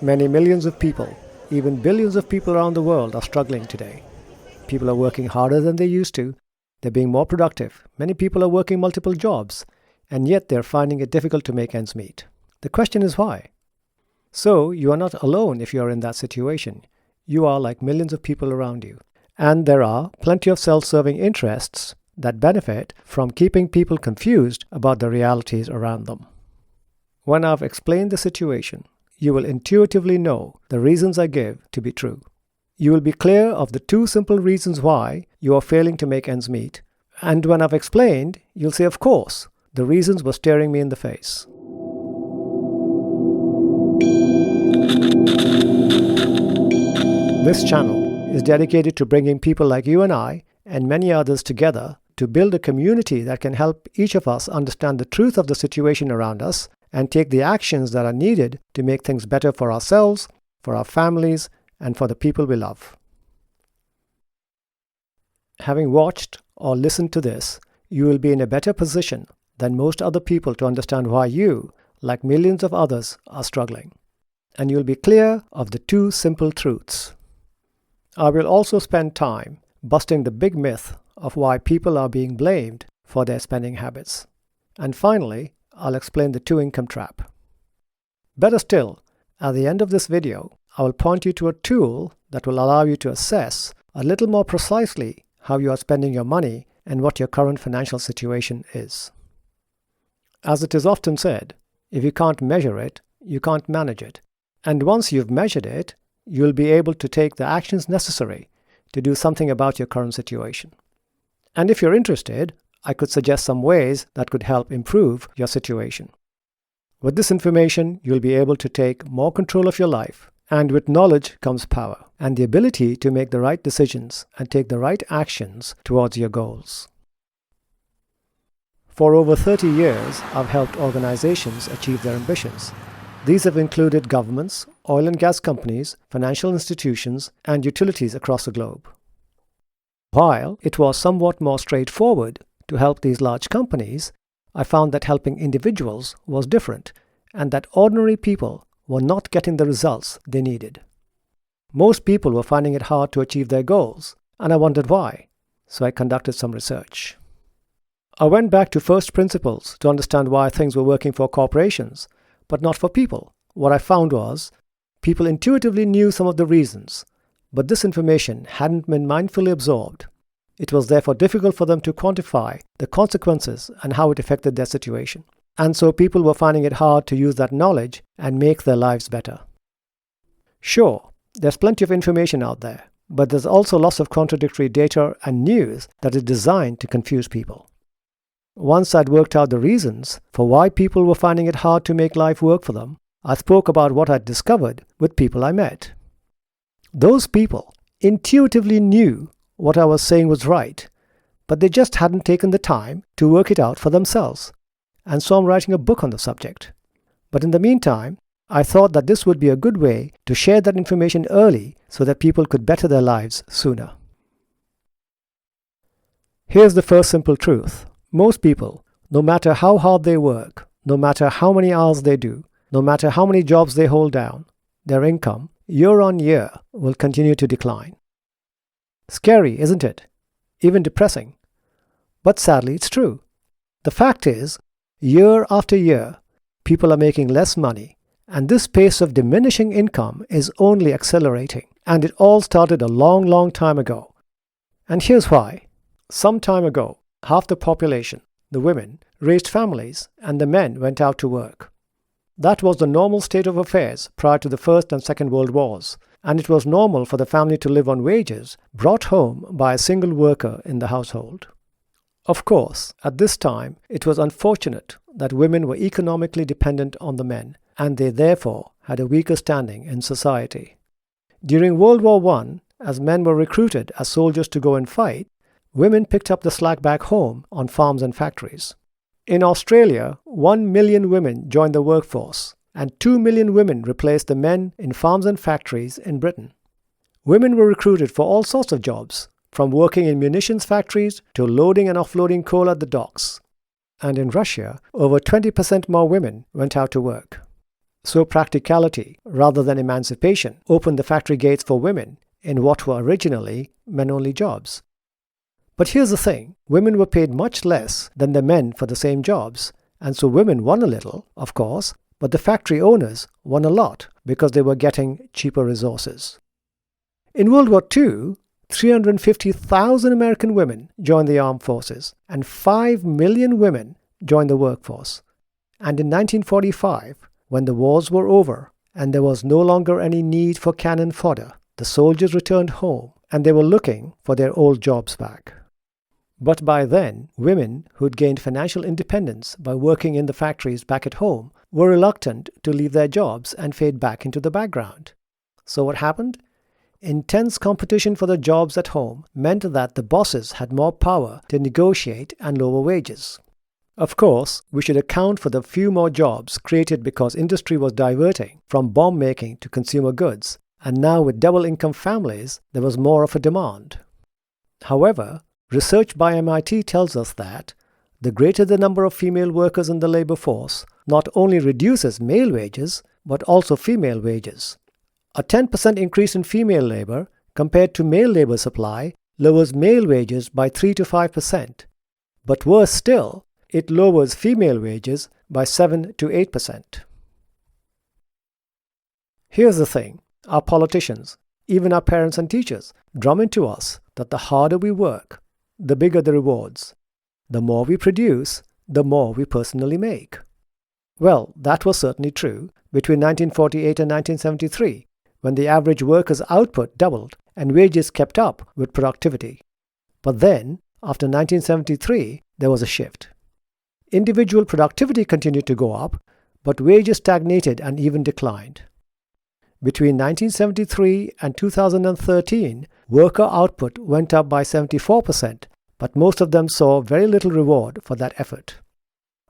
Many millions of people, even billions of people around the world are struggling today. People are working harder than they used to. They're being more productive. Many people are working multiple jobs, and yet they're finding it difficult to make ends meet. The question is why? So you are not alone if you are in that situation. You are like millions of people around you. And there are plenty of self-serving interests that benefit from keeping people confused about the realities around them. When I've explained the situation, you will intuitively know the reasons I give to be true. You will be clear of the two simple reasons why you are failing to make ends meet. And when I've explained, you'll say, of course, the reasons were staring me in the face. This channel is dedicated to bringing people like you and I and many others together to build a community that can help each of us understand the truth of the situation around us and take the actions that are needed to make things better for ourselves, for our families, and for the people we love. Having watched or listened to this, you will be in a better position than most other people to understand why you, like millions of others, are struggling. And you'll be clear of the two simple truths. I will also spend time busting the big myth of why people are being blamed for their spending habits. And finally, I'll explain the two-income trap. Better still, at the end of this video, I will point you to a tool that will allow you to assess a little more precisely how you are spending your money and what your current financial situation is. As it is often said, if you can't measure it, you can't manage it. And once you've measured it, you'll be able to take the actions necessary to do something about your current situation. And if you're interested, I could suggest some ways that could help improve your situation. With this information, you'll be able to take more control of your life, and with knowledge comes power and the ability to make the right decisions and take the right actions towards your goals. For over 30 years, I've helped organizations achieve their ambitions. These have included governments, oil and gas companies, financial institutions, and utilities across the globe. While it was somewhat more straightforward to help these large companies, I found that helping individuals was different and that ordinary people were not getting the results they needed. Most people were finding it hard to achieve their goals, and I wondered why, so I conducted some research. I went back to first principles to understand why things were working for corporations, but not for people. What I found was, people intuitively knew some of the reasons, but this information hadn't been mindfully absorbed. It was therefore difficult for them to quantify the consequences and how it affected their situation. And so people were finding it hard to use that knowledge and make their lives better. Sure, there's plenty of information out there, but there's also lots of contradictory data and news that is designed to confuse people. Once I'd worked out the reasons for why people were finding it hard to make life work for them, I spoke about what I'd discovered with people I met. Those people intuitively knew what I was saying was right, but they just hadn't taken the time to work it out for themselves. And so I'm writing a book on the subject. But in the meantime, I thought that this would be a good way to share that information early so that people could better their lives sooner. Here's the first simple truth. Most people, no matter how hard they work, no matter how many hours they do, no matter how many jobs they hold down, their income, year on year, will continue to decline. Scary, isn't it? Even depressing. But sadly, it's true. The fact is, year after year, people are making less money, and this pace of diminishing income is only accelerating. And it all started a long, long time ago. And here's why. Some time ago, half the population, the women, raised families, and the men went out to work. That was the normal state of affairs prior to the First and Second World Wars, and it was normal for the family to live on wages brought home by a single worker in the household. Of course, at this time, it was unfortunate that women were economically dependent on the men, and they therefore had a weaker standing in society. During World War I, as men were recruited as soldiers to go and fight, women picked up the slack back home on farms and factories. In Australia, 1 million women joined the workforce, and 2 million women replaced the men in farms and factories in Britain. Women were recruited for all sorts of jobs, from working in munitions factories to loading and offloading coal at the docks. And in Russia, over 20% more women went out to work. So practicality, rather than emancipation, opened the factory gates for women in what were originally men-only jobs. But here's the thing, women were paid much less than the men for the same jobs, and so women won a little, of course, but the factory owners won a lot because they were getting cheaper resources. In World War II, 350,000 American women joined the armed forces, and 5 million women joined the workforce. And in 1945, when the wars were over and there was no longer any need for cannon fodder, the soldiers returned home and they were looking for their old jobs back. But by then, women who'd gained financial independence by working in the factories back at home were reluctant to leave their jobs and fade back into the background. So what happened? Intense competition for the jobs at home meant that the bosses had more power to negotiate and lower wages. Of course, we should account for the few more jobs created because industry was diverting from bomb making to consumer goods, and now with double-income families, there was more of a demand. However, research by MIT tells us that the greater the number of female workers in the labor force not only reduces male wages, but also female wages. A 10% increase in female labor compared to male labor supply lowers male wages by 3 to 5%. But worse still, it lowers female wages by 7 to 8%. Here's the thing, our politicians, even our parents and teachers, drum into us that the harder we work, the bigger the rewards. The more we produce, the more we personally make. Well, that was certainly true between 1948 and 1973, when the average worker's output doubled and wages kept up with productivity. But then, after 1973, there was a shift. Individual productivity continued to go up, but wages stagnated and even declined. Between 1973 and 2013, worker output went up by 74%, but most of them saw very little reward for that effort.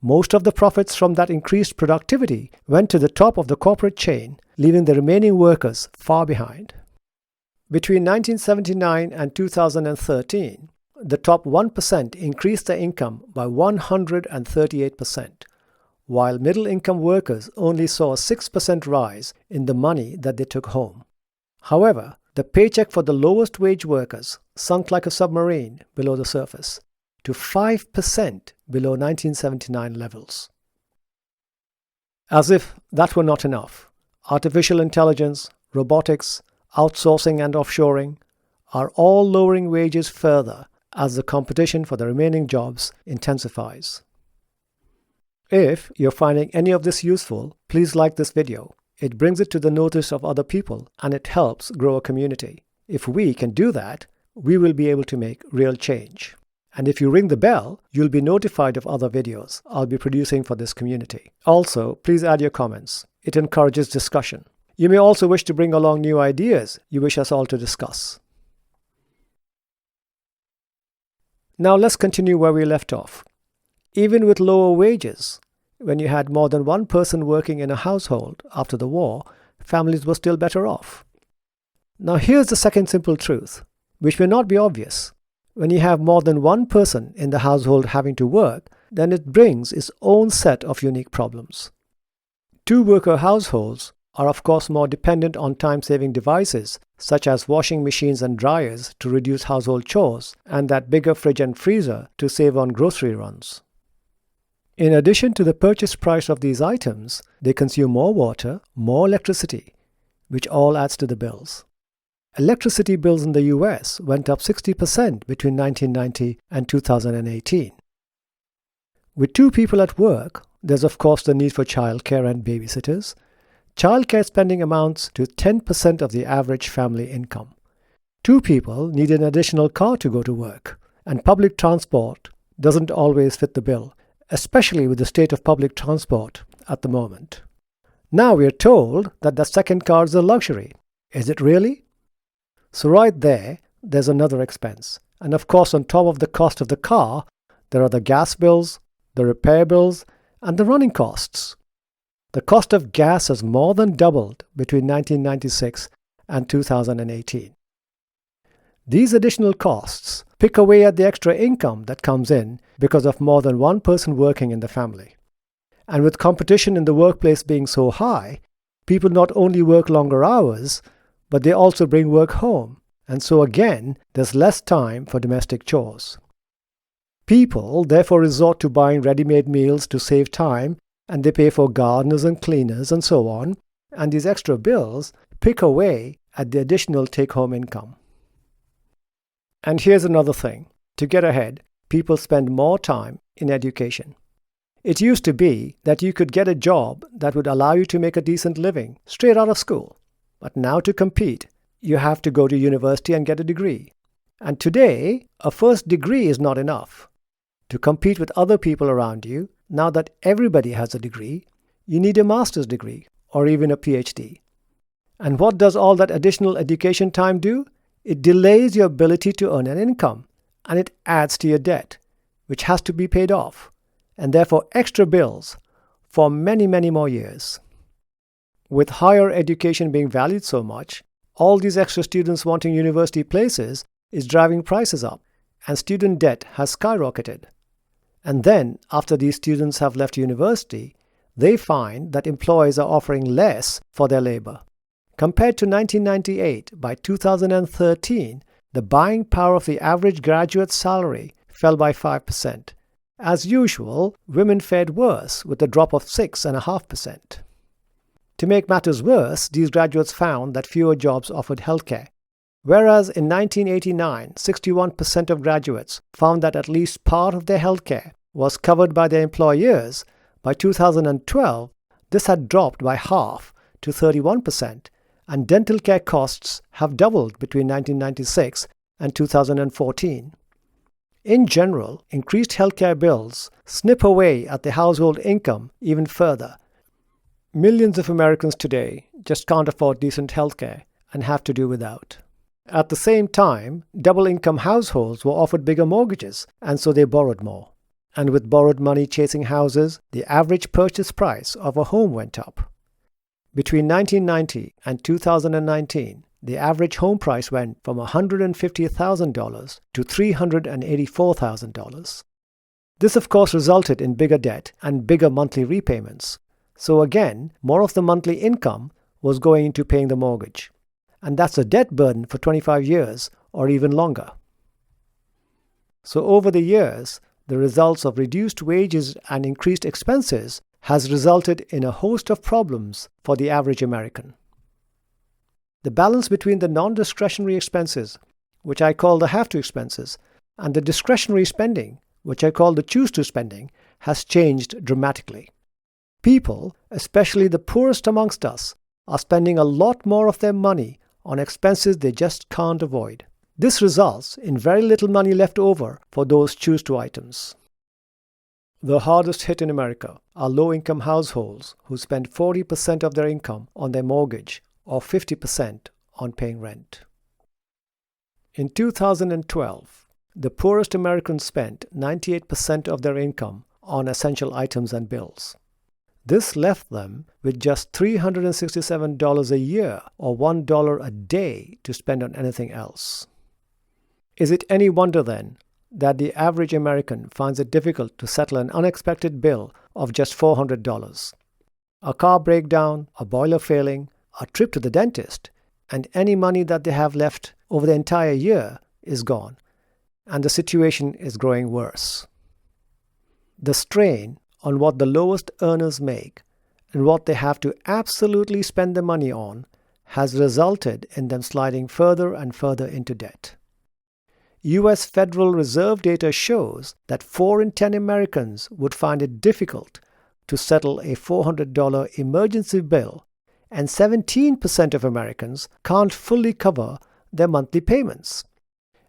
Most of the profits from that increased productivity went to the top of the corporate chain, leaving the remaining workers far behind. Between 1979 and 2013, the top 1% increased their income by 138%, while middle-income workers only saw a 6% rise in the money that they took home. However, the paycheck for the lowest wage workers sunk like a submarine below the surface, to 5% below 1979 levels. As if that were not enough, artificial intelligence, robotics, outsourcing and offshoring are all lowering wages further as the competition for the remaining jobs intensifies. If you're finding any of this useful, please like this video. It brings it to the notice of other people and it helps grow a community. If we can do that, we will be able to make real change. And if you ring the bell, you'll be notified of other videos I'll be producing for this community. Also, please add your comments. It encourages discussion. You may also wish to bring along new ideas you wish us all to discuss. Now let's continue where we left off. Even with lower wages, when you had more than one person working in a household after the war, families were still better off. Now here's the second simple truth, which may not be obvious. When you have more than one person in the household having to work, then it brings its own set of unique problems. Two-worker households are of course more dependent on time-saving devices such as washing machines and dryers to reduce household chores and that bigger fridge and freezer to save on grocery runs. In addition to the purchase price of these items, they consume more water, more electricity, which all adds to the bills. Electricity bills in the US went up 60% between 1990 and 2018. With two people at work, there's of course the need for childcare and babysitters. Childcare spending amounts to 10% of the average family income. Two people need an additional car to go to work, and public transport doesn't always fit the bill, especially with the state of public transport at the moment. Now we are told that the second car is a luxury. Is it really? So right there, there's another expense. And of course, on top of the cost of the car, there are the gas bills, the repair bills, and the running costs. The cost of gas has more than doubled between 1996 and 2018. These additional costs pick away at the extra income that comes in because of more than one person working in the family. And with competition in the workplace being so high, People not only work longer hours, but they also bring work home, and so again, there's less time for domestic chores. People therefore resort to buying ready-made meals to save time, and they pay for gardeners and cleaners and so on, and these extra bills pick away at the additional take-home income. And here's another thing. To get ahead, people spend more time in education. It used to be that you could get a job that would allow you to make a decent living straight out of school. But now to compete, you have to go to university and get a degree. And today, a first degree is not enough. To compete with other people around you, now that everybody has a degree, you need a master's degree or even a PhD. And what does all that additional education time do? It delays your ability to earn an income, and it adds to your debt, which has to be paid off, and therefore extra bills for many, many more years. With higher education being valued so much, all these extra students wanting university places is driving prices up, and student debt has skyrocketed. And then, after these students have left university, they find that employers are offering less for their labor. Compared to 1998, by 2013, the buying power of the average graduate salary fell by 5%. As usual, women fared worse with a drop of 6.5%. To make matters worse, these graduates found that fewer jobs offered healthcare. Whereas in 1989, 61% of graduates found that at least part of their healthcare was covered by their employers, by 2012, this had dropped by half to 31%, and dental care costs have doubled between 1996 and 2014. In general, increased healthcare bills snip away at the household income even further. Millions of Americans today just can't afford decent healthcare and have to do without. At the same time, double-income households were offered bigger mortgages, and so they borrowed more. And with borrowed money chasing houses, the average purchase price of a home went up. Between 1990 and 2019, the average home price went from $150,000 to $384,000. This, of course, resulted in bigger debt and bigger monthly repayments. So again, more of the monthly income was going into paying the mortgage. And that's a debt burden for 25 years or even longer. So over the years, the results of reduced wages and increased expenses has resulted in a host of problems for the average American. The balance between the non-discretionary expenses, which I call the have-to expenses, and the discretionary spending, which I call the choose-to spending, has changed dramatically. People, especially the poorest amongst us, are spending a lot more of their money on expenses they just can't avoid. This results in very little money left over for those choose-to items. The hardest hit in America are low-income households who spend 40% of their income on their mortgage or 50% on paying rent. In 2012, the poorest Americans spent 98% of their income on essential items and bills. This left them with just $367 a year or $1 a day to spend on anything else. Is it any wonder then that the average American finds it difficult to settle an unexpected bill of just $400? A car breakdown, a boiler failing, a trip to the dentist, and any money that they have left over the entire year is gone, and the situation is growing worse. The strain on what the lowest earners make and what they have to absolutely spend the money on has resulted in them sliding further and further into debt. U.S. Federal Reserve data shows that 4 in 10 Americans would find it difficult to settle a $400 emergency bill, and 17% of Americans can't fully cover their monthly payments.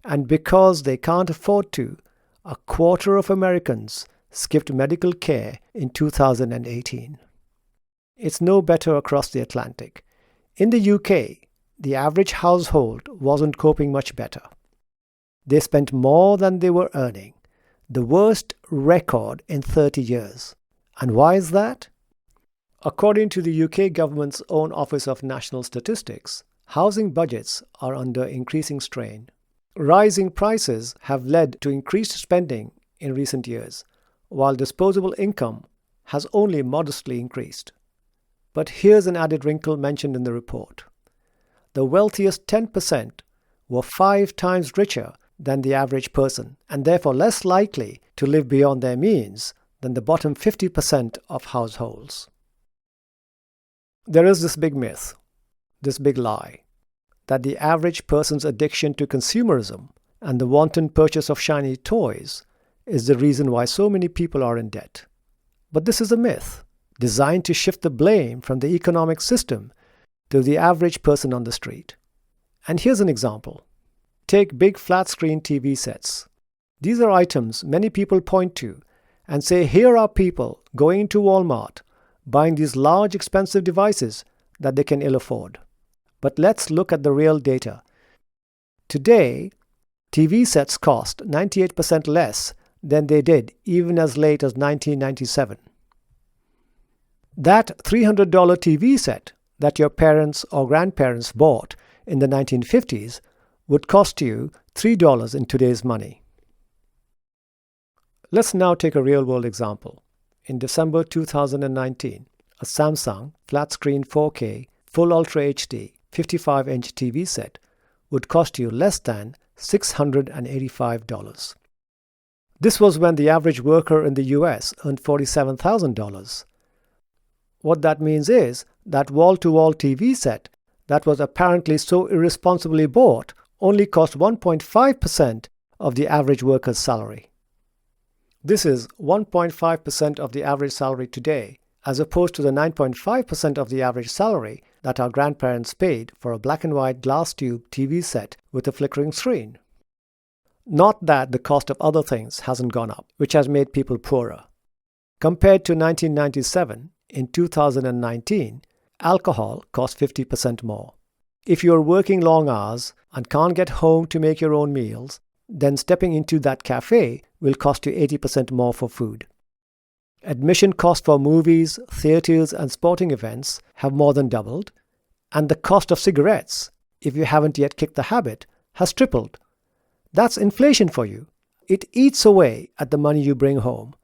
And because they can't afford to, a quarter of Americans skipped medical care in 2018. It's no better across the Atlantic. In the UK, the average household wasn't coping much better. They spent more than they were earning, the worst record in 30 years. And why is that? According to the UK government's own Office of National Statistics, housing budgets are under increasing strain. Rising prices have led to increased spending in recent years, while disposable income has only modestly increased. But here's an added wrinkle mentioned in the report. The wealthiest 10% were 5 times richer than the average person, and therefore less likely to live beyond their means than the bottom 50% of households. There is this big myth, this big lie, that the average person's addiction to consumerism and the wanton purchase of shiny toys is the reason why so many people are in debt. But this is a myth, designed to shift the blame from the economic system to the average person on the street. And here's an example. Take big flat-screen TV sets. These are items many people point to and say, here are people going into Walmart, buying these large expensive devices that they can ill afford. But let's look at the real data. Today, TV sets cost 98% less than they did even as late as 1997. That $300 TV set that your parents or grandparents bought in the 1950s would cost you $3 in today's money. Let's now take a real-world example. In December 2019, a Samsung flat-screen 4K Full Ultra HD 55-inch TV set would cost you less than $685. This was when the average worker in the US earned $47,000. What that means is that wall-to-wall TV set that was apparently so irresponsibly bought only cost 1.5% of the average worker's salary. This is 1.5% of the average salary today, as opposed to the 9.5% of the average salary that our grandparents paid for a black and white glass tube TV set with a flickering screen. Not that the cost of other things hasn't gone up, which has made people poorer. Compared to 1997, in 2019, alcohol costs 50% more. If you're working long hours and can't get home to make your own meals, then stepping into that cafe will cost you 80% more for food. Admission costs for movies, theaters, and sporting events have more than doubled, and the cost of cigarettes, if you haven't yet kicked the habit, has tripled. That's inflation for you. It eats away at the money you bring home.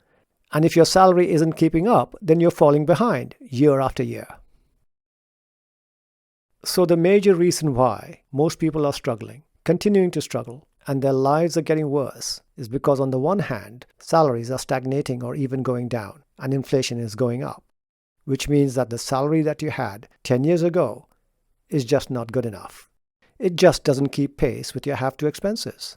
And if your salary isn't keeping up, then you're falling behind year after year. So the major reason why most people are struggling, continuing to struggle, and their lives are getting worse is because on the one hand, salaries are stagnating or even going down, and inflation is going up, which means that the salary that you had 10 years ago is just not good enough. It just doesn't keep pace with your have-to expenses.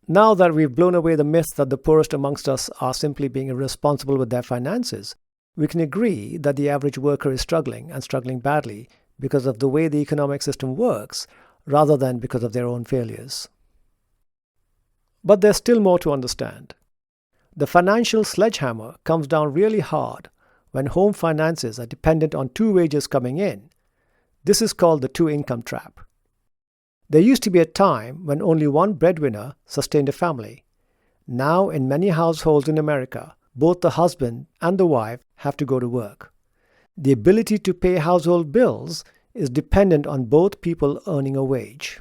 Now that we've blown away the myth that the poorest amongst us are simply being irresponsible with their finances, we can agree that the average worker is struggling and struggling badly because of the way the economic system works rather than because of their own failures. But there's still more to understand. The financial sledgehammer comes down really hard when home finances are dependent on 2 wages coming in. This is called the 2-income trap. There used to be a time when only one breadwinner sustained a family. Now, in many households in America, both the husband and the wife have to go to work. The ability to pay household bills is dependent on both people earning a wage.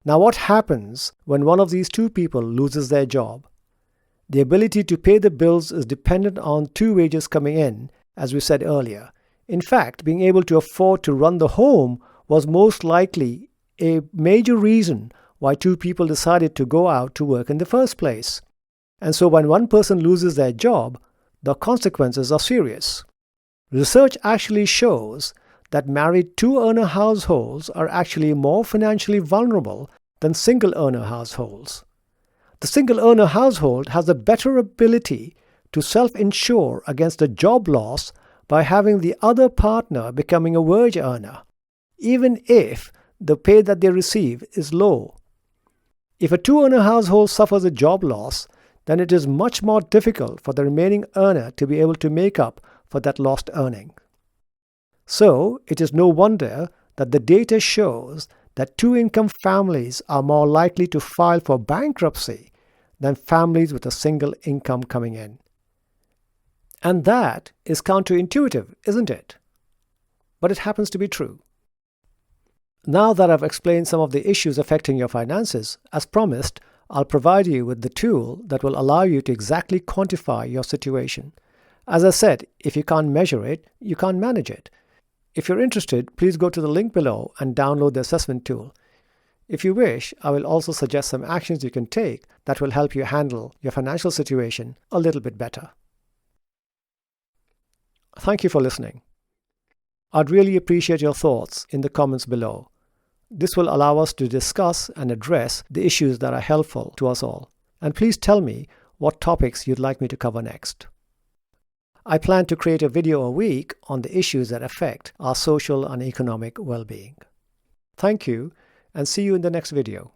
Now, what happens when one of these 2 people loses their job? The ability to pay the bills is dependent on 2 wages coming in, as we said earlier. In fact, being able to afford to run the home was most likely a major reason why 2 people decided to go out to work in the first place. And so when one person loses their job, the consequences are serious. Research actually shows that married 2-earner households are actually more financially vulnerable than single-earner households. The single-earner household has a better ability to self-insure against a job loss by having the other partner becoming a wage earner, even if the pay that they receive is low. If a 2-earner household suffers a job loss, then it is much more difficult for the remaining earner to be able to make up for that lost earning. So, it is no wonder that the data shows that 2-income families are more likely to file for bankruptcy than families with a single income coming in. And that is counterintuitive, isn't it? But it happens to be true. Now that I've explained some of the issues affecting your finances, as promised, I'll provide you with the tool that will allow you to exactly quantify your situation. As I said, if you can't measure it, you can't manage it. If you're interested, please go to the link below and download the assessment tool. If you wish, I will also suggest some actions you can take that will help you handle your financial situation a little bit better. Thank you for listening. I'd really appreciate your thoughts in the comments below. This will allow us to discuss and address the issues that are helpful to us all. And please tell me what topics you'd like me to cover next. I plan to create a video a week on the issues that affect our social and economic well-being. Thank you, and see you in the next video.